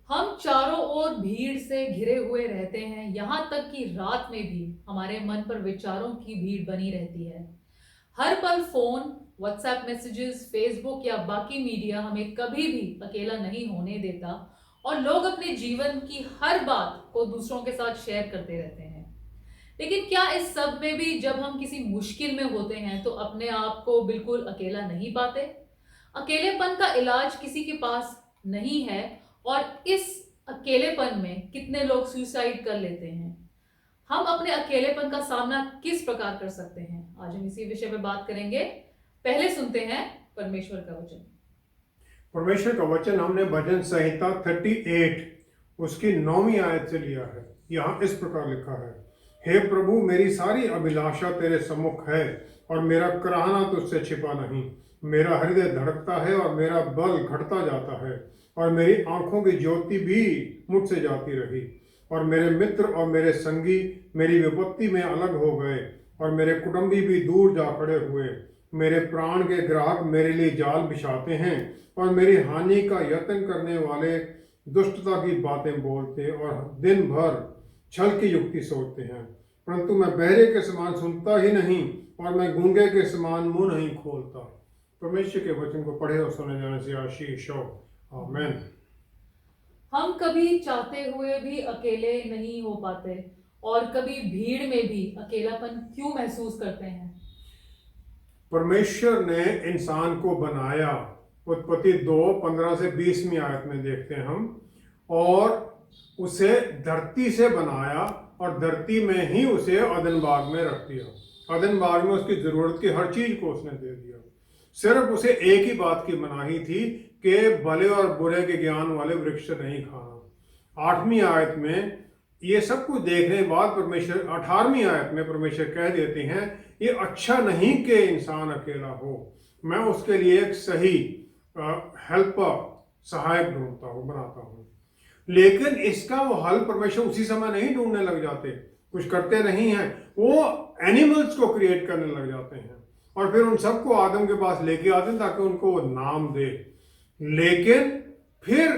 हम चारों ओर भीड़ से घिरे हुए रहते हैं, यहाँ तक कि रात में भी हमारे मन पर विचारों की भीड़ बनी रहती है। हर पल फोन, व्हाट्सएप मैसेजेस, फेसबुक या बाकी मीडिया हमें कभी भी अकेला नहीं होने देता और लोग अपने जीवन की हर बात को दूसरों के साथ शेयर करते रहते हैं। लेकिन क्या इस सब में भी जब हम किसी मुश्किल में होते हैं तो अपने आप को बिल्कुल अकेला नहीं पाते? अकेलेपन का इलाज किसी के पास नहीं है और इस अकेलेपन में कितने लोग सुसाइड कर लेते हैं। हम अपने अकेलेपन का सामना किस प्रकार कर सकते हैं, आज हम इसी विषय पे बात करेंगे। पहले सुनते हैं परमेश्वर का वचन। परमेश्वर का वचन हमने भजन संहिता 38 उसकी 9वीं आयत से लिया है। यहाँ इस प्रकार लिखा है, हे प्रभु, मेरी सारी अभिलाषा तेरे सम्मुख है और मेरा कराहना तुझसे छिपा नहीं। मेरा हृदय धड़कता है और मेरा बल घटता जाता है और मेरी आंखों की ज्योति भी मुझसे जाती रही। और मेरे मित्र और मेरे संगी मेरी विपत्ति में अलग हो गए और मेरे कुटुंबी भी दूर जा खड़े हुए। मेरे प्राण के ग्राहक मेरे लिए जाल बिछाते हैं और मेरी हानि का यत्न करने वाले दुष्टता की बातें बोलते और दिन भर छल की युक्ति सोचते हैं। परंतु मैं बहरे के समान सुनता ही नहीं और मैं गूंगे के समान मुंह नहीं खोलता। परमेश्वर के वचन को पढ़े और सुने जाने से आशीष हो। आमीन। हम कभी चाहते हुए भी अकेले नहीं हो पाते और कभी भीड़ में भी अकेलापन क्यों महसूस करते हैं? परमेश्वर ने इंसान को बनाया, उत्पत्ति 2:15 से 20वीं आयत में देखते हैं हम, और उसे धरती से बनाया और धरती में ही उसे अदन बाग में रख दिया। अदन बाग में उसकी जरूरत की हर चीज को उसने दे दिया। सिर्फ उसे एक ही बात की मनाही थी कि भले और बुरे के ज्ञान वाले वृक्ष नहीं खाना। 8वीं आयत में ये सब कुछ देखने के बाद परमेश्वर 18वीं आयत में परमेश्वर कह देते हैं, ये अच्छा नहीं कि इंसान अकेला हो, मैं उसके लिए एक सही हेल्पर, सहायक ढूंढता हूँ, बनाता हूँ। लेकिन इसका वो हल परमेश्वर उसी समय नहीं ढूंढने लग जाते, कुछ करते नहीं हैं। वो एनिमल्स को क्रिएट करने लग जाते हैं और फिर उन सबको आदम के पास लेके आते हैं ताकि उनको वो नाम दे। लेकिन फिर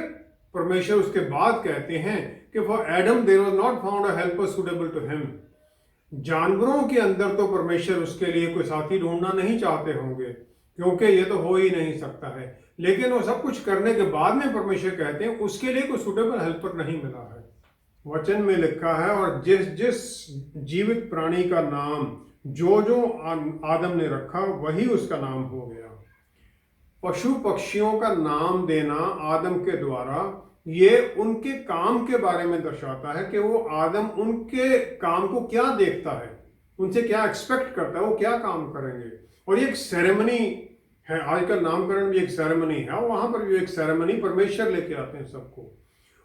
परमेश्वर उसके बाद कहते हैं कि for Adam there was not found a helper suitable to him. जानवरों के अंदर तो परमेश्वर उसके लिए कोई साथी ढूंढना नहीं चाहते होंगे, क्योंकि ये तो हो ही नहीं सकता है। लेकिन वो सब कुछ करने के बाद में परमेश्वर कहते हैं उसके लिए कोई सुटेबल हेल्पर नहीं मिला है। वचन में लिखा है, और जिस जिस जीवित प्राणी का नाम जो जो आदम ने रखा वही उसका नाम हो गया। पशु पक्षियों का नाम देना आदम के द्वारा ये उनके काम के बारे में दर्शाता है कि वो आदम उनके काम को क्या देखता है, उनसे क्या एक्सपेक्ट करता है, वो क्या काम करेंगे। और ये एक सेरेमनी है, आजकल नामकरण भी एक सेरेमनी है, और वहां पर भी एक सेरेमनी परमेश्वर लेके आते हैं सबको।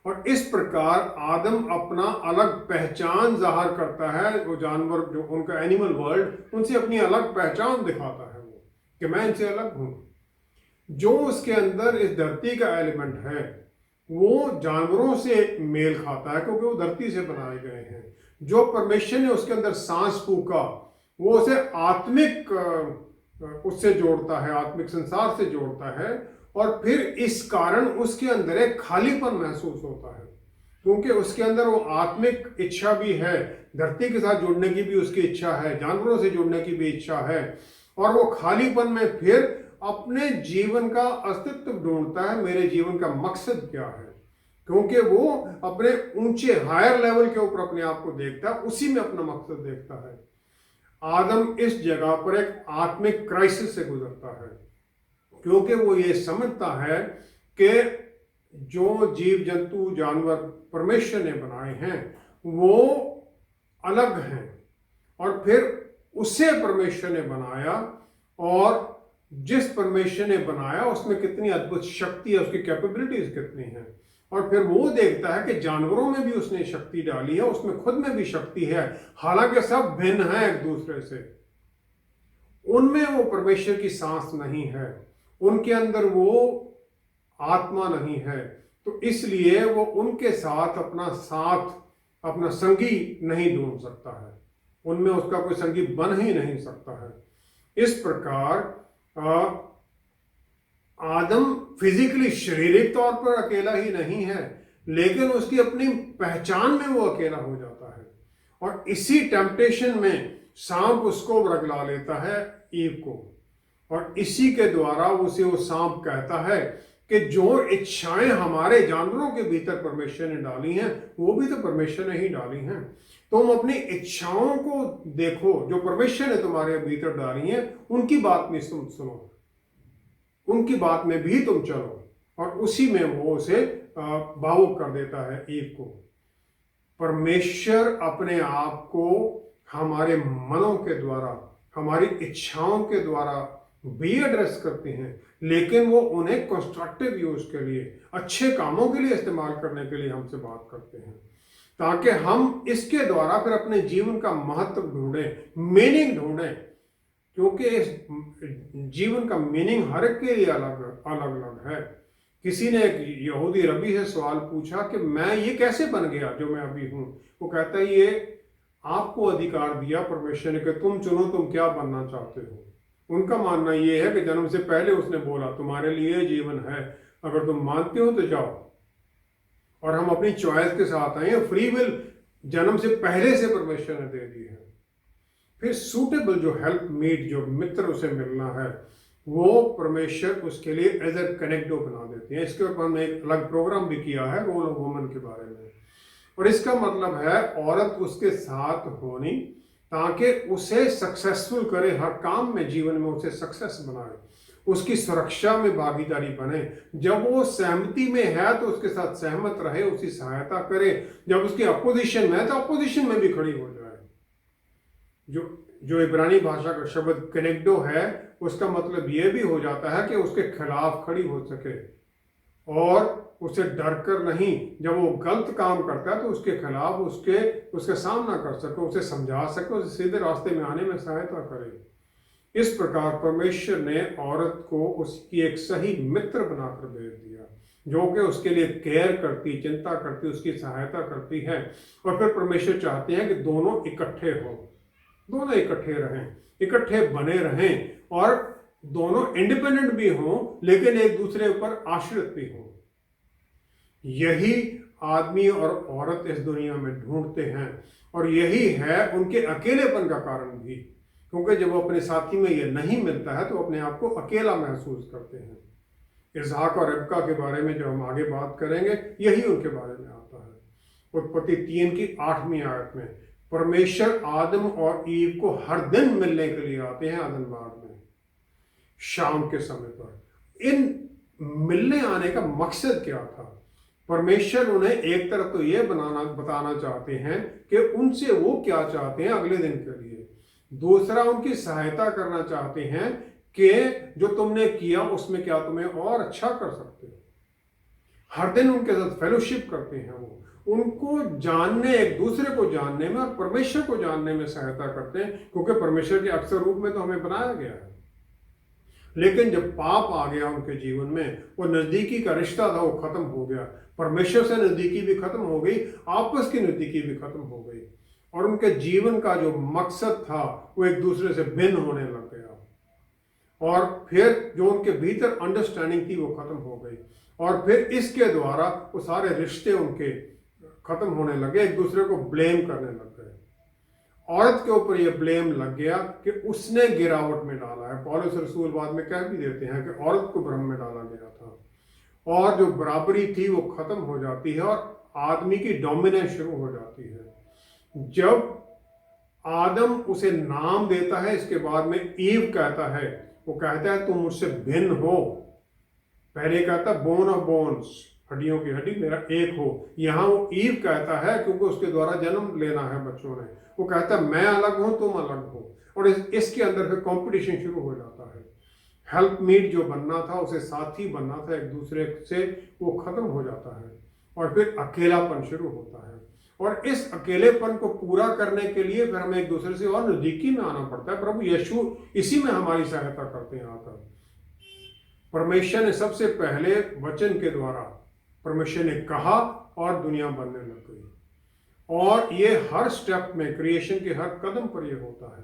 और इस प्रकार आदम अपना अलग पहचान जाहिर करता है। वो जानवर जो उनका एनिमल वर्ल्ड उनसे अपनी अलग पहचान दिखाता है वो, कि मैं इनसे अलग हूं। जो उसके अंदर इस धरती का एलिमेंट है वो जानवरों से मेल खाता है, क्योंकि वो धरती से बनाए गए हैं। जो परमेश्वर ने उसके अंदर सांस फूका वो उसे आत्मिक उससे जोड़ता है, आत्मिक संसार से जोड़ता है। और फिर इस कारण उसके अंदर एक खालीपन महसूस होता है, क्योंकि उसके अंदर वो आत्मिक इच्छा भी है, धरती के साथ जुड़ने की भी उसकी इच्छा है, जानवरों से जुड़ने की भी इच्छा है। और वो खालीपन में फिर अपने जीवन का अस्तित्व ढूंढता है, मेरे जीवन का मकसद क्या है, क्योंकि वो अपने ऊंचे हायर लेवल के ऊपर अपने आप को देखता है, उसी में अपना मकसद देखता है। आदम इस जगह पर एक आत्मिक क्राइसिस से गुजरता है, क्योंकि वो ये समझता है कि जो जीव जंतु जानवर परमेश्वर ने बनाए हैं वो अलग हैं, और फिर उसे परमेश्वर ने बनाया, और जिस परमेश्वर ने बनाया उसमें कितनी अद्भुत शक्ति है, उसकी कैपेबिलिटीज कितनी हैं। और फिर वो देखता है कि जानवरों में भी उसने शक्ति डाली है, उसमें खुद में भी शक्ति है, हालांकि सब भिन्न है एक दूसरे से। उनमें वो परमेश्वर की सांस नहीं है, उनके अंदर वो आत्मा नहीं है, तो इसलिए वो उनके साथ अपना संगी नहीं ढूंढ सकता है, उनमें उसका कोई संगी बन ही नहीं सकता है। इस प्रकार आदम फिजिकली शारीरिक तौर पर अकेला ही नहीं है, लेकिन उसकी अपनी पहचान में वो अकेला हो जाता है। और इसी टेम्पटेशन में सांप उसको रगला लेता है, ईव को, और इसी के द्वारा उसे वो सांप कहता है कि जो इच्छाएं हमारे जानवरों के भीतर परमेश्वर ने डाली हैं वो भी तो परमेश्वर ने ही डाली हैं। तुम अपनी इच्छाओं को देखो जो परमेश्वर ने तुम्हारे भीतर डाली हैं, उनकी बात में तुम सुनो, उनकी बात में भी तुम चलो, और उसी में वो उसे भावुक कर देता है ईव को। परमेश्वर अपने आप को हमारे मनों के द्वारा, हमारी इच्छाओं के द्वारा भी एड्रेस करते हैं, लेकिन वो उन्हें कंस्ट्रक्टिव यूज के लिए, अच्छे कामों के लिए इस्तेमाल करने के लिए हमसे बात करते हैं, ताकि हम इसके द्वारा फिर अपने जीवन का महत्व ढूंढें, मीनिंग ढूंढें। क्योंकि इस जीवन का मीनिंग हर एक के लिए अलग अलग है। किसी ने एक यहूदी रबी से सवाल पूछा कि मैं ये कैसे बन गया जो मैं अभी हूं। वो कहता है ये आपको अधिकार दिया परमेश्वर ने कि तुम चुनो तुम क्या बनना चाहते हो। उनका मानना ये है कि जन्म से पहले उसने बोला तुम्हारे लिए जीवन है, अगर तुम मानते हो तो जाओ। और हम अपनी चॉइस के साथ आए, फ्री विल जन्म से पहले से परमेश्वर ने दे दी है। फिर सूटेबल जो हेल्प मीट, जो मित्र उसे मिलना है, वो परमेश्वर उसके लिए एज ए कनेक्टो बना देते हैं। इसके ऊपर हमने एक अलग प्रोग्राम भी किया है रोल ऑफ वुमन के बारे में। और इसका मतलब है औरत उसके साथ होनी ताकि उसे सक्सेसफुल करे, हर काम में, जीवन में उसे सक्सेस बनाए, उसकी सुरक्षा में भागीदारी बने। जब वो सहमति में है तो उसके साथ सहमत रहे, उसकी सहायता करे। जब उसकी अपोजिशन में है तो अपोजिशन में भी खड़ी हो जाए। जो इब्रानी भाषा का शब्द कनेक्टो है, उसका मतलब ये भी हो जाता है कि उसके खिलाफ खड़ी हो सके और उसे डर कर नहीं, जब वो गलत काम करता है तो उसके खिलाफ उसके सामना कर सके, उसे समझा सके, उसे सीधे रास्ते में आने में सहायता करे। इस प्रकार परमेश्वर ने औरत को उसकी एक सही मित्र बनाकर भेज दिया, जो कि उसके लिए केयर करती, चिंता करती, उसकी सहायता करती है। और फिर परमेश्वर चाहते हैं कि दोनों इकट्ठे हों, दोनों इकट्ठे रहें, इकट्ठे बने रहें, और दोनों इंडिपेंडेंट भी हों लेकिन एक दूसरे ऊपर आश्रित भी हों। यही आदमी और औरत इस दुनिया में ढूंढते हैं, और यही है उनके अकेलेपन का कारण भी। क्योंकि जब वो अपने साथी में ये नहीं मिलता है तो अपने आप को अकेला महसूस करते हैं। इसहाक और रिबका के बारे में जो हम आगे बात करेंगे, यही उनके बारे में आता है। उत्पत्ति 3 की 8वीं आयत में परमेश्वर आदम और ईव को हर दिन मिलने के लिए आते हैं आदम बाग में शाम के समय पर। इन मिलने आने का मकसद क्या था? परमेश्वर उन्हें एक तरफ तो ये बताना चाहते हैं कि उनसे वो क्या चाहते हैं अगले दिन के लिए, दूसरा उनकी सहायता करना चाहते हैं कि जो तुमने किया उसमें क्या तुम्हें और अच्छा कर सकते हो। हर दिन उनके साथ फेलोशिप करते हैं, वो उनको जानने, एक दूसरे को जानने में और परमेश्वर को जानने में सहायता करते हैं, क्योंकि परमेश्वर के अक्सर रूप में तो हमें बनाया गया है। लेकिन जब पाप आ गया उनके जीवन में, वो नजदीकी का रिश्ता था वो खत्म हो गया, परमेश्वर से नजदीकी भी खत्म हो गई, आपस की नजदीकी भी खत्म हो गई, और उनके जीवन का जो मकसद था वो एक दूसरे से भिन्न होने लग गया। और फिर जो उनके भीतर अंडरस्टैंडिंग थी वो खत्म हो गई, और फिर इसके द्वारा वो सारे रिश्ते उनके खत्म होने लगे, एक दूसरे को ब्लेम करने लग गए। औरत के ऊपर ये ब्लेम लग गया कि उसने गिरावट में डाला है। पौलुस रसूल बाद में कह भी देते हैं कि औरत को भ्रम में डाला गया था, और जो बराबरी थी वो खत्म हो जाती है और आदमी की डोमिनेंस शुरू हो जाती है। जब आदम उसे नाम देता है, इसके बाद में ईव कहता है, वो कहता है तुम मुझसे भिन्न हो। पहले कहता बोन ऑफ बोन्स, हड्डियों की हड्डी, मेरा एक हो। यहाँ वो ईव कहता है क्योंकि उसके द्वारा जन्म लेना है बच्चों ने, वो कहता है मैं अलग हूं तुम अलग हो, और इसके अंदर फिर कंपटीशन शुरू हो जाता है। हेल्प मीट जो बनना था, उसे साथी बनना था एक दूसरे से, वो खत्म हो जाता है, और फिर अकेलापन शुरू होता है। और इस अकेलेपन को पूरा करने के लिए फिर हमें एक दूसरे से और नजदीकी में आना पड़ता है। प्रभु यीशु इसी में हमारी सहायता करते हैं आकर। परमेश्वर ने सबसे पहले वचन के द्वारा परमेश्वर ने कहा और दुनिया बनने लग गई, और ये हर स्टेप में, क्रिएशन के हर कदम पर ये होता है।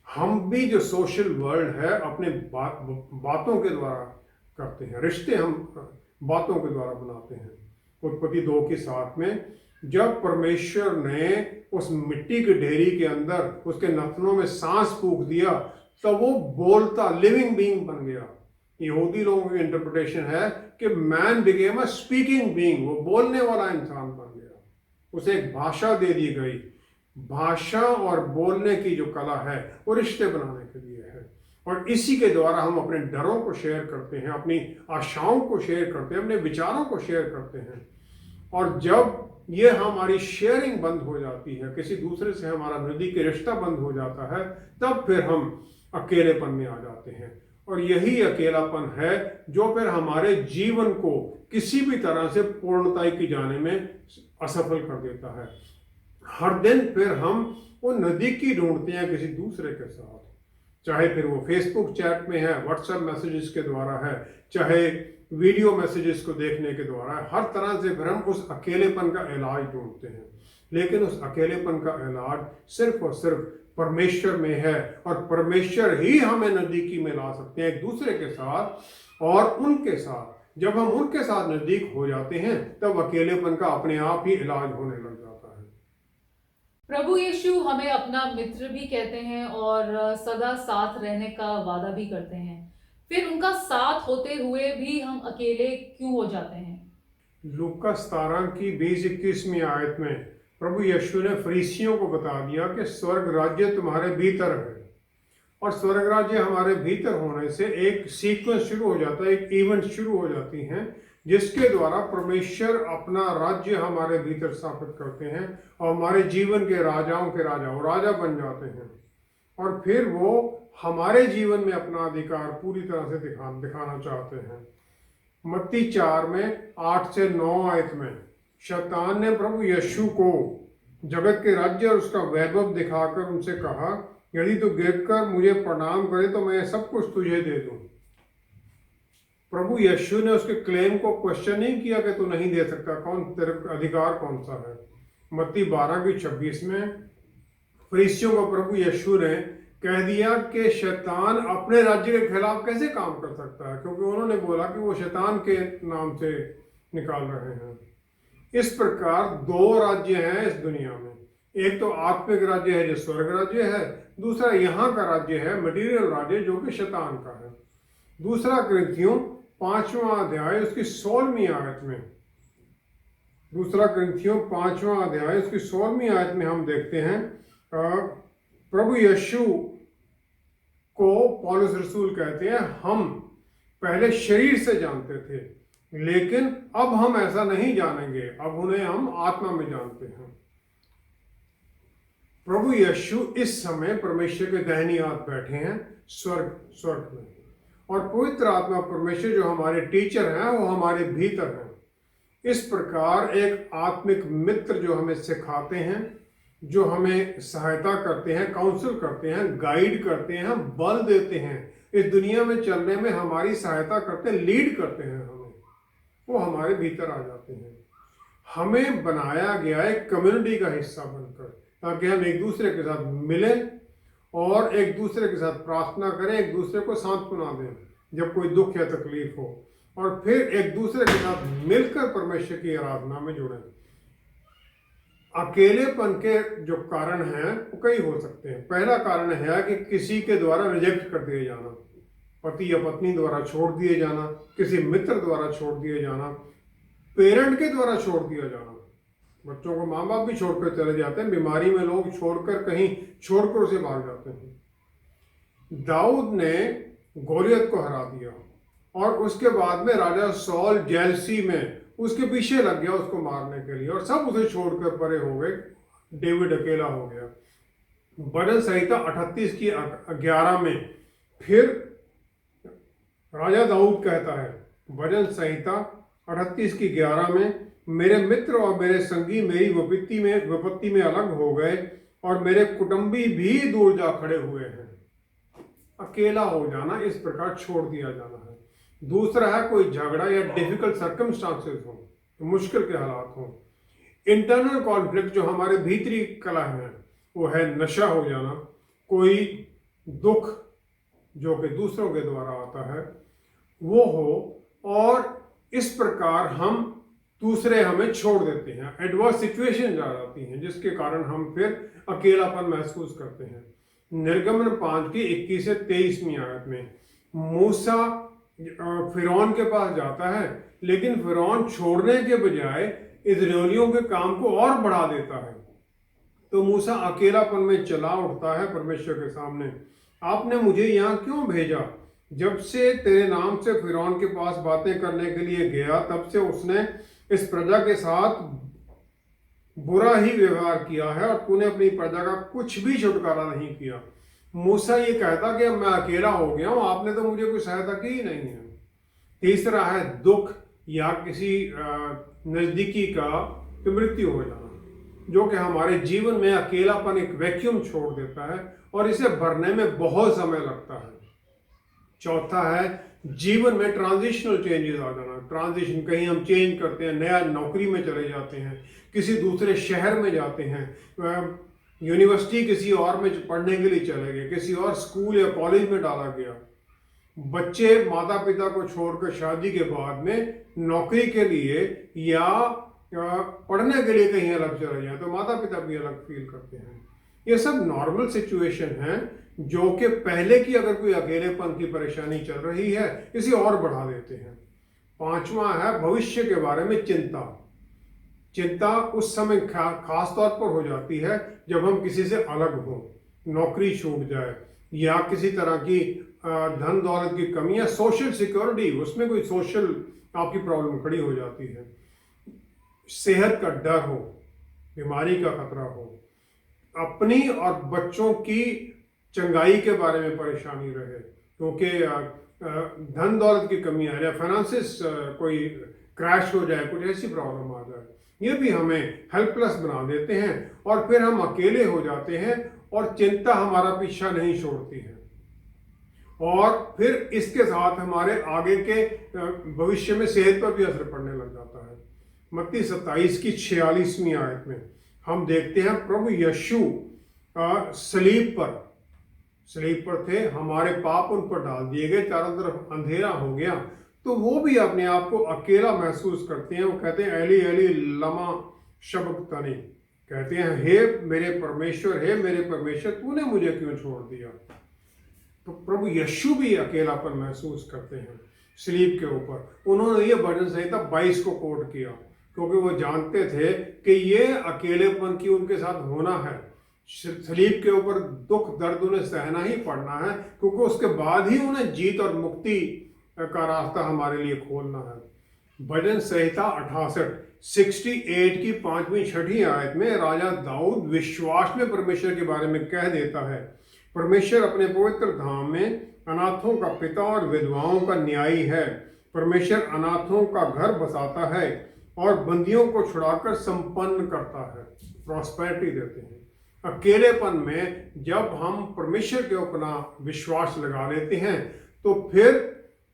हम भी जो सोशल वर्ल्ड है अपने बातों के द्वारा करते हैं, रिश्ते हम बातों के द्वारा बनाते हैं। उत्पत्ति 2 की 7 में, जब परमेश्वर ने उस मिट्टी की ढेरी के अंदर उसके नथनों में सांस फूंक दिया, तब वो बोलता लिविंग बीइंग बन गया। यहूदी लोगों की इंटरप्रिटेशन है कि man became a speaking being, वो बोलने वाला इंसान बन गया, उसे एक भाषा दे दी गई। भाषा और बोलने की जो कला है वो रिश्ते बनाने के लिए है, और इसी के द्वारा हम अपने डरों को शेयर करते हैं, अपनी आशाओं को शेयर करते हैं, अपने विचारों को शेयर करते हैं। और जब ये हमारी शेयरिंग बंद हो जाती है, किसी दूसरे से हमारा नजदीकी रिश्ता बंद हो जाता है, तब फिर हम अकेलेपन में आ जाते हैं। और यही अकेलापन है जो फिर हमारे जीवन को किसी भी तरह से पूर्णता की जाने में असफल कर देता है। हर दिन फिर हम वो नजदीकी ढूंढते हैं किसी दूसरे के साथ, चाहे फिर वो फेसबुक चैट में है, व्हाट्सएप मैसेजेस के द्वारा है, चाहे वीडियो मैसेजेस को देखने के द्वारा है। हर तरह से फिर हम उस अकेलेपन का इलाज ढूंढते हैं, लेकिन उस अकेलेपन का इलाज सिर्फ और सिर्फ परमेश्वर में है, और परमेश्वर ही हमें नजदीकी में ला सकते हैं एक दूसरे के साथ। और उनके साथ जब हम उनके साथ नजदीक हो जाते हैं, तब अकेलेपन का अपने आप ही इलाज होने लग जाता है। प्रभु यीशु हमें अपना मित्र भी कहते हैं और सदा साथ रहने का वादा भी करते हैं। फिर उनका साथ होते हुए भी हम अकेले क्यों हो जाते हैं? लूका 17 की 20-21वीं आयत में प्रभु यीशु ने फरीसियों को बता दिया कि स्वर्ग राज्य तुम्हारे भीतर है। और स्वर्ग राज्य हमारे भीतर होने से एक सीक्वेंस शुरू हो जाता है, एक इवेंट शुरू हो जाती हैं, जिसके द्वारा परमेश्वर अपना राज्य हमारे भीतर स्थापित करते हैं, और हमारे जीवन के राजाओं के राजा वो राजा बन जाते हैं। और फिर वो हमारे जीवन में अपना अधिकार पूरी तरह से दिखाना चाहते हैं। मत्ती 4 में 8 से 9 आयत में शैतान ने प्रभु यीशु को जगत के राज्य और उसका वैभव दिखाकर उनसे कहा, यदि तू गिरकर मुझे प्रणाम करे तो मैं सब कुछ तुझे दे दूं। प्रभु यीशु ने उसके क्लेम को क्वेश्चन नहीं किया कि तू नहीं दे सकता, कौन तेरे अधिकार कौन सा है। मत्ती 12 की 26 में फरीसियों को प्रभु यीशु ने कह दिया कि शैतान अपने राज्य के खिलाफ कैसे काम कर सकता है, क्योंकि उन्होंने बोला कि वो शैतान के नाम से निकाल रहे हैं। इस प्रकार 2 राज्य हैं इस दुनिया में, एक तो आत्मिक राज्य है जो स्वर्ग राज्य है, दूसरा यहाँ का राज्य है मटीरियल राज्य जो कि शैतान का है। दूसरा कुरिन्थियों 5वां अध्याय उसकी 16वीं आयत में, दूसरा कुरिन्थियों 5वां अध्याय उसकी 16वीं आयत में हम देखते हैं प्रभु यीशु को पौलुस रसूल कहते हैं, हम पहले शरीर से जानते थे लेकिन अब हम ऐसा नहीं जानेंगे, अब उन्हें हम आत्मा में जानते हैं। प्रभु यीशु इस समय परमेश्वर के दाहिनी हाथ बैठे हैं स्वर्ग में, और पवित्र आत्मा परमेश्वर जो हमारे टीचर हैं वो हमारे भीतर हैं। इस प्रकार एक आत्मिक मित्र जो हमें सिखाते हैं, जो हमें सहायता करते हैं, काउंसिल करते हैं, गाइड करते हैं, बल देते हैं, इस दुनिया में चलने में हमारी सहायता करते हैं, लीड करते हैं हमें, वो हमारे भीतर आ जाते हैं। हमें बनाया गया एक कम्युनिटी का हिस्सा बनकर, ताकि हम एक दूसरे के साथ मिलें और एक दूसरे के साथ प्रार्थना करें, एक दूसरे को सांत्वना दें जब कोई दुख या तकलीफ हो, और फिर एक दूसरे के साथ मिलकर परमेश्वर की आराधना में जुड़ें। अकेलेपन के जो कारण हैं वो कई हो सकते हैं। पहला कारण है कि किसी के द्वारा रिजेक्ट कर दिए जाना, पति या पत्नी द्वारा छोड़ दिए जाना, किसी मित्र द्वारा छोड़ दिए जाना, पेरेंट के द्वारा छोड़ दिया जाना। बच्चों को माँ बाप भी छोड़कर चले जाते हैं, बीमारी में लोग छोड़कर कहीं छोड़कर उसे भाग जाते हैं। दाऊद ने गोलियत को हरा दिया और उसके बाद में राजा सॉल जेलसी में उसके पीछे लग गया उसको मारने के लिए, और सब उसे छोड़कर परे हो गए, डेविड अकेला हो गया। भजन संहिता 38 की 11 में फिर राजा दाऊद कहता है, भजन संहिता 38 की 11 में, मेरे मित्र और मेरे संगी मेरी विपत्ति में अलग हो गए और मेरे कुटुंबी भी दूर जा खड़े हुए हैं। अकेला हो जाना, इस प्रकार छोड़ दिया जाना है। दूसरा है कोई झगड़ा या डिफिकल्ट सर्कमस्टांसेस हो, मुश्किल के हालात हो। इंटरनल कॉन्फ्लिक्ट जो हमारे भीतरी कला है वो है नशा हो जाना, कोई दुख जो कि दूसरों के द्वारा आता है वो हो, और इस प्रकार हम दूसरे हमें छोड़ देते हैं, एडवर्स सिचुएशन आ जाती हैं जिसके कारण हम फिर अकेलापन महसूस करते हैं। निर्गमन 5 की 21 से 23वीं आयत में मूसा फिरौन के पास जाता है, लेकिन फिरौन छोड़ने के बजाय इजरायलियों के काम को और बढ़ा देता है। तो मूसा अकेलापन में चला उठता है परमेश्वर के सामने, आपने मुझे यहाँ क्यों भेजा? जब से तेरे नाम से फिरौन के पास बातें करने के लिए गया, तब से उसने इस प्रजा के साथ बुरा ही व्यवहार किया है और तूने अपनी प्रजा का कुछ भी छुटकारा नहीं किया। मूसा ये कहता कि अब मैं अकेला हो गया हूं, आपने तो मुझे कोई सहायता की ही नहीं है। तीसरा है दुख या किसी नजदीकी का मृत्यु हो जाना, जो कि हमारे जीवन में अकेलापन एक वैक्यूम छोड़ देता है और इसे भरने में बहुत समय लगता है। चौथा है जीवन में ट्रांजिशनल चेंजेस आ जाना। ट्रांजिशन, कहीं हम चेंज करते हैं, नया नौकरी में चले जाते हैं, किसी दूसरे शहर में जाते हैं, यूनिवर्सिटी किसी और में पढ़ने के लिए चले गए, किसी और स्कूल या कॉलेज में डाला गया। बच्चे माता पिता को छोड़कर शादी के बाद में नौकरी के लिए या पढ़ने के लिए कहीं अलग चले जाए तो माता पिता भी अलग फील करते हैं। ये सब नॉर्मल सिचुएशन है जो कि पहले की अगर कोई अकेलेपन की परेशानी चल रही है इसे और बढ़ा देते हैं। पांचवा है भविष्य के बारे में चिंता। चिंता उस समय खास तौर पर हो जाती है जब हम किसी से अलग हो, नौकरी छूट जाए या किसी तरह की धन दौलत की कमी या सोशल सिक्योरिटी, उसमें कोई सोशल आपकी प्रॉब्लम खड़ी हो जाती है, सेहत का डर हो, बीमारी का खतरा हो, अपनी और बच्चों की चंगाई के बारे में परेशानी रहे क्योंकि धन दौलत की कमी आ जाए, फाइनेंसिस कोई क्रैश हो जाए, कुछ ऐसी प्रॉब्लम आ जाए, ये भी हमें हेल्पलेस बना देते हैं और फिर हम अकेले हो जाते हैं और चिंता हमारा पीछा नहीं छोड़ती है और फिर इसके साथ हमारे आगे के भविष्य में सेहत पर भी असर पड़ने लग जाता है। मत्ती 27 की 46वीं आयत में हम देखते हैं प्रभु यीशु सलीब पर थे, हमारे पाप उन पर डाल दिए गए, चारों तरफ अंधेरा हो गया, तो वो भी अपने आप को अकेला महसूस करते हैं। वो कहते हैं एली एली लमा शबक्तनी, कहते हैं हे मेरे परमेश्वर तूने मुझे क्यों छोड़ दिया। तो प्रभु यीशु भी अकेलापन महसूस करते हैं सलीब के ऊपर। उन्होंने ये भजन संहिता 22 को कोट किया क्योंकि वो जानते थे कि ये अकेलेपन की उनके साथ होना है, सलीब के ऊपर दुख दर्द उन्हें सहना ही पड़ना है क्योंकि उसके बाद ही उन्हें जीत और मुक्ति का रास्ता हमारे लिए खोलना है। भजन संहिता 68 की 5वीं 6वीं आयत में राजा दाऊद विश्वास में परमेश्वर के बारे में कह देता है, परमेश्वर अपने पवित्र धाम में अनाथों का पिता और विधवाओं का न्यायी है। परमेश्वर अनाथों का घर बसाता है और बंदियों को छुड़ाकर संपन्न करता है, प्रॉस्पेरिटी देते हैं। अकेलेपन में जब हम परमेश्वर के अपना विश्वास लगा लेते हैं तो फिर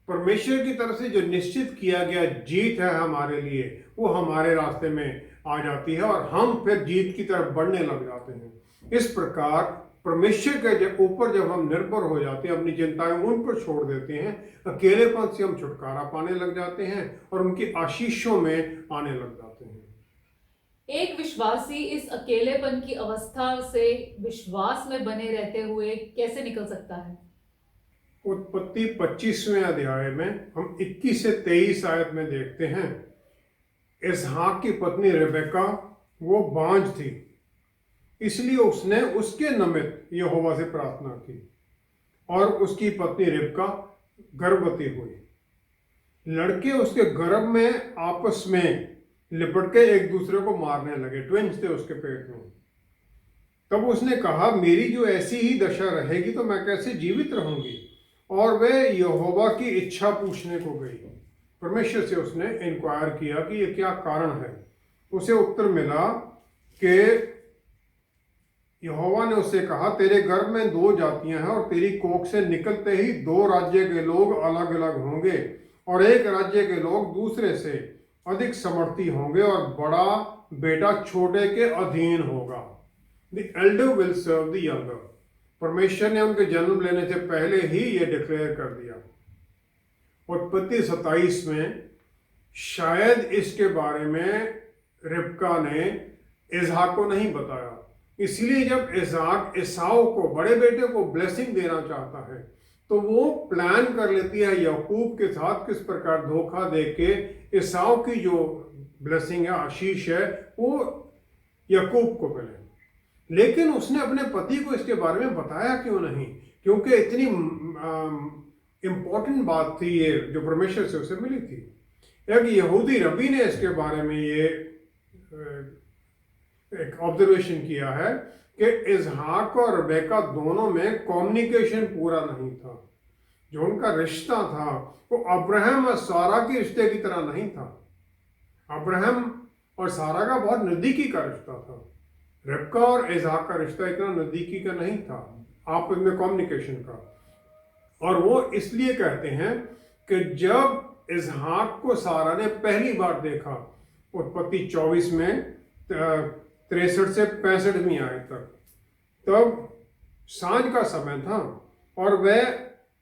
परमेश्वर की तरफ से जो निश्चित किया गया जीत है हमारे लिए वो हमारे रास्ते में आ जाती है और हम फिर जीत की तरफ बढ़ने लग जाते हैं। इस प्रकार परमेश्वर के ऊपर जब हम निर्भर हो जाते हैं, अपनी चिंताएं उन पर छोड़ देते हैं, अकेलेपन से हम छुटकारा पाने लग जाते हैं और उनकी आशीषों में आने लग जाते हैं। एक विश्वासी इस अकेलेपन की अवस्था से विश्वास में बने रहते हुए कैसे निकल सकता है? उत्पत्ति 25वें अध्याय में हम 21 से 23 आयत में देखते हैं, इसहाक की पत्नी रेबेका वो बांझ थी, इसलिए उसने उसके निमित्त यहोवा से प्रार्थना की और उसकी पत्नी रेबका गर्भवती हुई। लड़के उसके गर्भ में आपस में लिपट के एक दूसरे को मारने लगे, ट्विंस थे उसके पेट में। तब उसने कहा मेरी जो ऐसी ही दशा रहेगी तो मैं कैसे जीवित रहूंगी, और वे यहोवा की इच्छा पूछने को गई। परमेश्वर से उसने इंक्वायर किया कि ये क्या कारण है। उसे उत्तर मिला कि यहोवा ने उससे कहा तेरे गर्भ में 2 जातियां हैं और तेरी कोख से निकलते ही 2 राज्य के लोग अलग अलग होंगे और एक राज्य के लोग दूसरे से अधिक समर्थी होंगे और बड़ा बेटा छोटे के अधीन होगा। The elder will serve the younger. परमेश्वर ने उनके जन्म लेने से पहले ही ये डिक्लेयर कर दिया। उत्पत्ति 27 में शायद इसके बारे में रिबका ने इसहाक को नहीं बताया, इसलिए जब इसहाक एसाव को, बड़े बेटे को ब्लेसिंग देना चाहता है, तो वो प्लान कर लेती है याकूब के साथ किस प्रकार धोखा दे के एसाव की जो ब्लेसिंग है, आशीष है, वो याकूब को मिले। लेकिन उसने अपने पति को इसके बारे में बताया क्यों नहीं? क्योंकि इतनी इंपॉर्टेंट बात थी ये जो परमेश्वर से उसे मिली थी। एक यहूदी रबी ने इसके बारे में ये एक ऑब्जर्वेशन किया है कि इसहाक और रेबेका दोनों में कम्युनिकेशन पूरा नहीं था। जो उनका रिश्ता था वो अब्राहम और सारा के रिश्ते की तरह नहीं था। अब्राहम और सारा का बहुत नज़दीकी का रिश्ता था। रिबका और इसहाक का रिश्ता इतना नज़दीकी का नहीं था, आपस में कम्युनिकेशन का। और वो इसलिए कहते हैं कि जब इसहाक को सारा ने पहली बार देखा, उत्पत्ति 24 में 63 से 65वीं आयत तक, तब सांझ का समय था और वह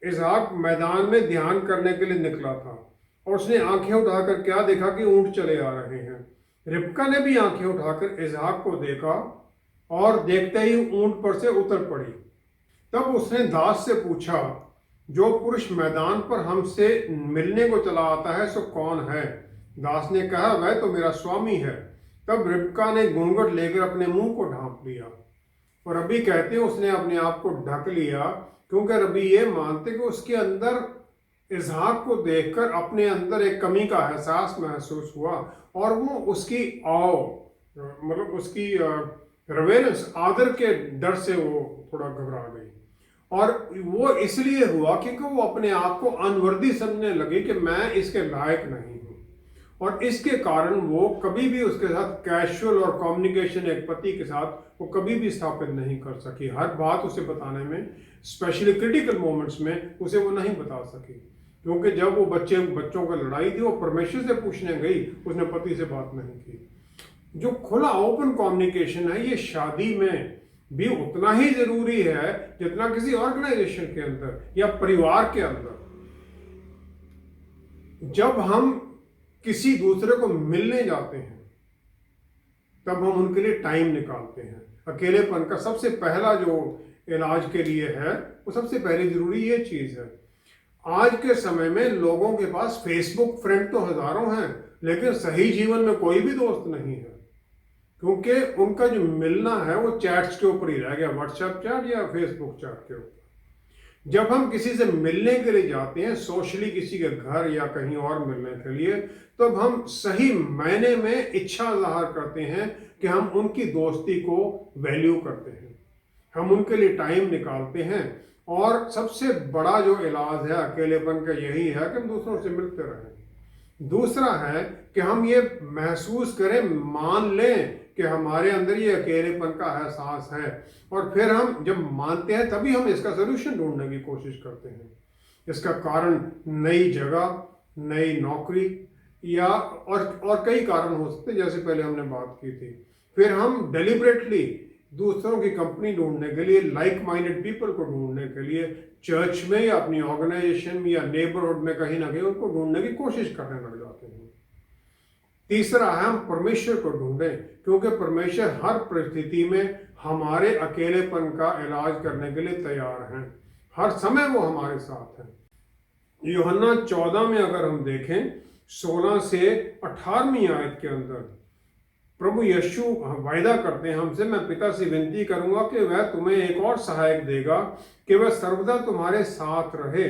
इसहाक मैदान में ध्यान करने के लिए निकला था और उसने आंखें उठाकर क्या देखा कि ऊंट चले आ रहे हैं। रिबका ने भी आंखें उठाकर इसहाक को देखा और देखते ही ऊंट पर से उतर पड़ी। तब उसने दास से पूछा, जो पुरुष मैदान पर हमसे मिलने को चला आता है सो कौन है? दास ने कहा, वह तो मेरा स्वामी है। तब रिबका ने घूंघट लेकर अपने मुंह को ढांप लिया। और रबी कहते हैं उसने अपने आप को ढक लिया, क्योंकि रबी ये मानते कि उसके अंदर इसहाक को देखकर अपने अंदर एक कमी का एहसास महसूस हुआ और वो उसकी मतलब उसकी रेवेरेंस, आदर के डर से वो थोड़ा घबरा गई। और वो इसलिए हुआ क्योंकि वो अपने आप को अनवर्दी समझने लगे कि मैं इसके लायक नहीं हूँ, और इसके कारण वो कभी भी उसके साथ कैजुअल और कम्युनिकेशन एक पति के साथ वो कभी भी स्थापित नहीं कर सकी। हर बात उसे बताने में, स्पेशली क्रिटिकल मोमेंट्स में, उसे वो नहीं बता सकी, क्योंकि जब वो बच्चों की लड़ाई थी वो परमेश्वर से पूछने गई, उसने पति से बात नहीं की। जो खुला ओपन कम्युनिकेशन है ये शादी में भी उतना ही जरूरी है जितना किसी ऑर्गेनाइजेशन के अंदर या परिवार के अंदर। जब हम किसी दूसरे को मिलने जाते हैं तब हम उनके लिए टाइम निकालते हैं। अकेलेपन का सबसे पहला जो इलाज के लिए है वो सबसे पहले जरूरी ये चीज है। आज के समय में लोगों के पास फेसबुक फ्रेंड तो हजारों हैं, लेकिन सही जीवन में कोई भी दोस्त नहीं है, क्योंकि उनका जो मिलना है वो चैट्स के ऊपर ही रह गया, व्हाट्सएप चैट या फेसबुक चैट के ऊपर। जब हम किसी से मिलने के लिए जाते हैं, सोशली किसी के घर या कहीं और मिलने के लिए, तब हम सही मायने में इच्छा जाहिर करते हैं कि हम उनकी दोस्ती को वैल्यू करते हैं, हम उनके लिए टाइम निकालते हैं। और सबसे बड़ा जो इलाज है अकेलेपन का यही है कि हम दूसरों से मिलते रहें। दूसरा है कि हम ये महसूस करें, मान लें कि हमारे अंदर ये अकेलेपन का एहसास है, और फिर हम जब मानते हैं तभी हम इसका सलूशन ढूंढने की कोशिश करते हैं। इसका कारण नई जगह, नई नौकरी या और कई कारण हो सकते हैं, जैसे पहले हमने बात की थी। फिर हम डेलिबरेटली दूसरों की कंपनी ढूंढने के लिए, लाइक माइंडेड पीपल को ढूंढने के लिए चर्च में या अपनी ऑर्गेनाइजेशन में या नेबरहुड में कहीं ना कहीं उनको ढूंढने की कोशिश करने लग जाते हैं। तीसरा है हम परमेश्वर को ढूंढें, क्योंकि परमेश्वर हर परिस्थिति में हमारे अकेलेपन का इलाज करने के लिए तैयार हैं। हर समय वो हमारे साथ हैं। यूहन्ना 14 में अगर हम देखें 16 से 18वीं आयत के अंदर प्रभु यीशु वायदा करते हैं हमसे, मैं पिता से विनती करूंगा कि वह तुम्हें एक और सहायक देगा कि वह सर्वदा तुम्हारे साथ रहे,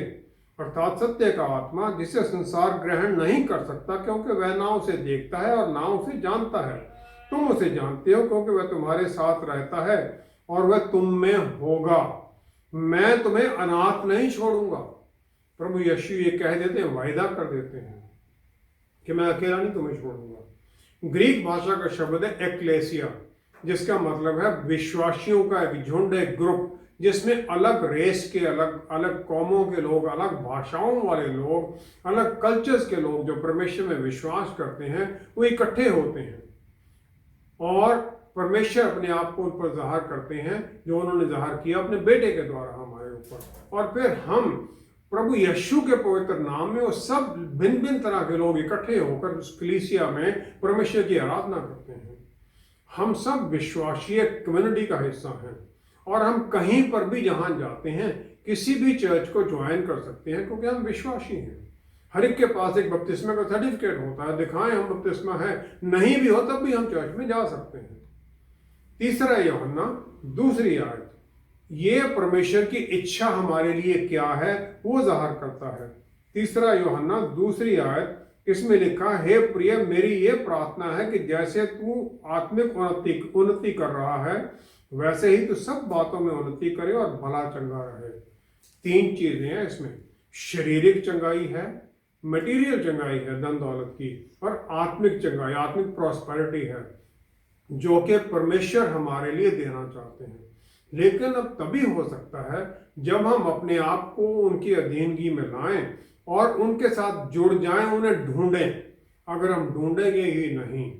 अर्थात सत्य का आत्मा, जिसे संसार ग्रहण नहीं कर सकता क्योंकि वह ना उसे देखता है और ना उसे जानता है। तुम उसे जानते हो क्योंकि वह तुम्हारे साथ रहता है और वह तुम में होगा। मैं तुम्हें अनाथ नहीं छोड़ूंगा। प्रभु यीशु ये कह देते हैं, वायदा कर देते हैं कि मैं अकेला नहीं तुम्हें छोड़ूंगा। ग्रीक भाषा का शब्द है एक्लेसिया, जिसका मतलब है विश्वासियों का एक झुंड, एक ग्रुप, जिसमें अलग रेस के, अलग अलग कौमों के लोग, अलग भाषाओं वाले लोग, अलग कल्चर्स के लोग जो परमेश्वर में विश्वास करते हैं वो इकट्ठे होते हैं और परमेश्वर अपने आप को उन पर जाहिर करते हैं, जो उन्होंने जाहिर किया अपने बेटे के द्वारा हमारे ऊपर। और फिर हम प्रभु यीशु के पवित्र नाम में वो सब भिन्न भिन्न तरह के लोग इकट्ठे होकर उस कलीसिया में परमेश्वर की आराधना करते हैं। हम सब विश्वासी कम्युनिटी का हिस्सा हैं और हम कहीं पर भी जहां जाते हैं किसी भी चर्च को ज्वाइन कर सकते हैं, क्योंकि हम विश्वासी हैं। हर एक के पास एक बपतिस्मा का सर्टिफिकेट होता है, दिखाएं हम बपतिस्मा है, नहीं भी हो तब भी हम चर्च में जा सकते हैं। तीसरा यूहन्ना 2 आयत, ये परमेश्वर की इच्छा हमारे लिए क्या है वो जाहिर करता है। तीसरा यूहन्ना 2 आयत, इसमें लिखा, हे प्रिय, मेरी ये प्रार्थना है कि जैसे तू आत्मिक उन्नति कर रहा है वैसे ही तू सब बातों में उन्नति करे और भला चंगा रहे। 3 चीजें हैं इसमें, शारीरिक चंगाई है, मटेरियल चंगाई है धन दौलत की, और आत्मिक चंगाई, आत्मिक प्रॉस्पेरिटी है जो कि परमेश्वर हमारे लिए देना चाहते हैं। लेकिन अब तभी हो सकता है जब हम अपने आप को उनकी अधीनगी में लाएं और उनके साथ जुड़ जाएं, उन्हें ढूंढें। अगर हम ढूंढेंगे ही नहीं,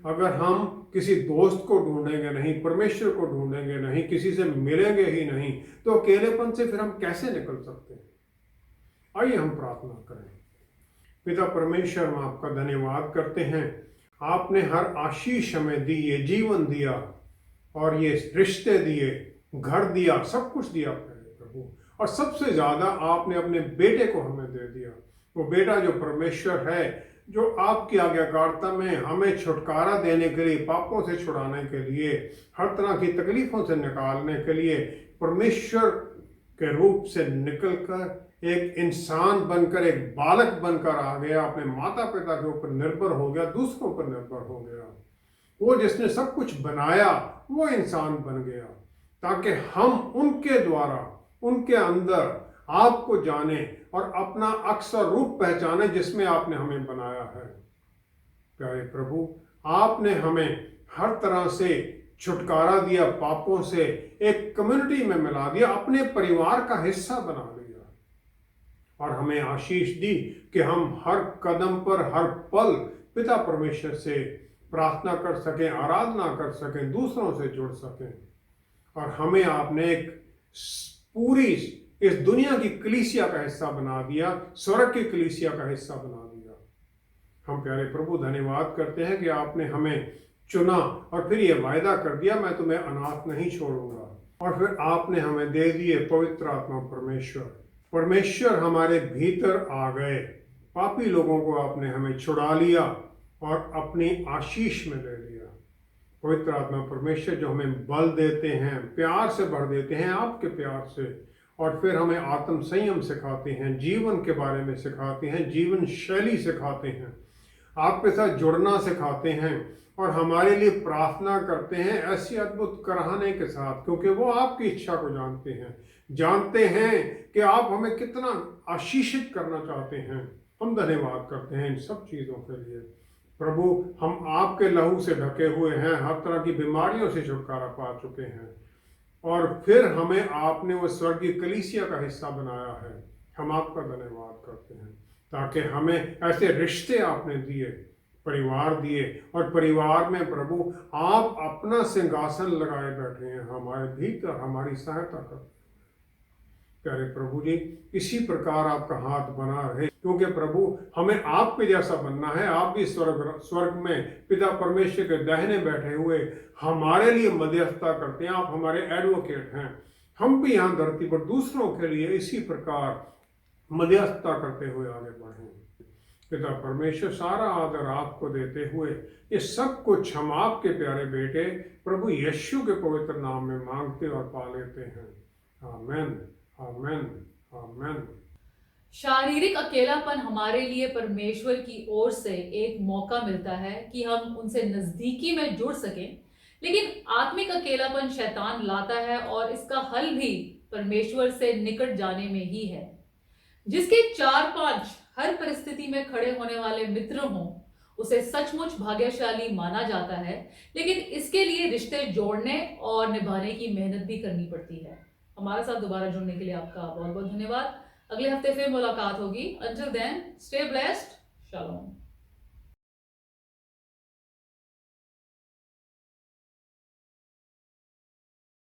अगर हम किसी दोस्त को ढूंढेंगे नहीं, परमेश्वर को ढूंढेंगे नहीं, किसी से मिलेंगे ही नहीं, तो अकेलेपन से फिर हम कैसे निकल सकते हैं? आइए हम प्रार्थना करें। पिता परमेश्वर, हम आपका धन्यवाद करते हैं, आपने हर आशीष हमें दी, ये जीवन दिया और ये रिश्ते दिए, घर दिया, सब कुछ दिया प्रभु, और सबसे ज्यादा आपने अपने बेटे को हमें दे दिया। वो बेटा जो परमेश्वर है, जो आपकी आज्ञाकारिता में हमें छुटकारा देने के लिए, पापों से छुड़ाने के लिए, हर तरह की तकलीफों से निकालने के लिए परमेश्वर के रूप से निकलकर एक इंसान बनकर, एक बालक बनकर आ गया, अपने माता पिता के ऊपर निर्भर हो गया, दूसरों पर निर्भर हो गया। वो जिसने सब कुछ बनाया वो इंसान बन गया, ताकि हम उनके द्वारा, उनके अंदर आपको जाने और अपना अक्सर रूप पहचाने जिसमें आपने हमें बनाया है। प्यारे प्रभु, आपने हमें हर तरह से छुटकारा दिया, पापों से एक कम्युनिटी में मिला दिया, अपने परिवार का हिस्सा बना दिया, और हमें आशीष दी कि हम हर कदम पर, हर पल पिता परमेश्वर से प्रार्थना कर सकें, आराधना कर सकें, दूसरों से जुड़ सकें। और हमें आपने एक पूरी इस दुनिया की कलीसिया का हिस्सा बना दिया, स्वर्ग की कलीसिया का हिस्सा बना दिया। हम प्यारे प्रभु धन्यवाद करते हैं कि आपने हमें चुना और फिर ये वायदा कर दिया, मैं तुम्हें अनाथ नहीं छोड़ूंगा। और फिर आपने हमें दे दिए पवित्र आत्मा परमेश्वर। परमेश्वर हमारे भीतर आ गए, पापी लोगों को आपने हमें छुड़ा लिया और अपनी आशीष में ले लिया। पवित्र आत्मा परमेश्वर जो हमें बल देते हैं, प्यार से भर देते हैं आपके प्यार से, और फिर हमें आत्म संयम सिखाते हैं, जीवन के बारे में सिखाते हैं, जीवन शैली सिखाते हैं, आपके साथ जुड़ना सिखाते हैं, और हमारे लिए प्रार्थना करते हैं ऐसी अद्भुत कराहने के साथ, क्योंकि वो आपकी इच्छा को जानते हैं कि आप हमें कितना आशीषित करना चाहते हैं। हम धन्यवाद करते हैं इन सब चीज़ों के लिए। प्रभु, हम आपके लहू से ढके हुए हैं, हर तरह की बीमारियों से छुटकारा पा चुके हैं, और फिर हमें आपने वो स्वर्गीय कलीसिया का हिस्सा बनाया है। हम आपका धन्यवाद करते हैं, ताकि हमें ऐसे रिश्ते आपने दिए, परिवार दिए, और परिवार में प्रभु आप अपना सिंहासन लगाए बैठे हैं हमारे भीतर, हमारी सहायता करते। प्यारे प्रभु जी, इसी प्रकार आपका हाथ बना रहे, क्योंकि प्रभु हमें आपके जैसा बनना है। आप भी स्वर्ग में पिता परमेश्वर के दाहिने बैठे हुए हमारे लिए मध्यस्थता करते हैं, आप हमारे एडवोकेट हैं। हम भी यहाँ धरती पर दूसरों के लिए इसी प्रकार मध्यस्थता करते हुए आगे बढ़ें। पिता परमेश्वर, सारा आदर आपको देते हुए ये सब कुछ हम आपके प्यारे बेटे प्रभु यीशु के पवित्र नाम में मांगते और पा लेते हैं। आमेन, आमेन, आमेन। शारीरिक अकेलापन हमारे लिए परमेश्वर की ओर से एक मौका मिलता है कि हम उनसे नजदीकी में जुड़ सकें, लेकिन आत्मिक अकेलापन शैतान लाता है और इसका हल भी परमेश्वर से निकट जाने में ही है। जिसके 4-5 हर परिस्थिति में खड़े होने वाले मित्र हों, उसे सचमुच भाग्यशाली माना जाता है, लेकिन इसके लिए रिश्ते जोड़ने और निभाने की मेहनत भी करनी पड़ती है। हमारे साथ दोबारा जुड़ने के लिए आपका बहुत बहुत धन्यवाद। अगले हफ्ते फिर मुलाकात होगी। Until then, stay blessed. Shalom.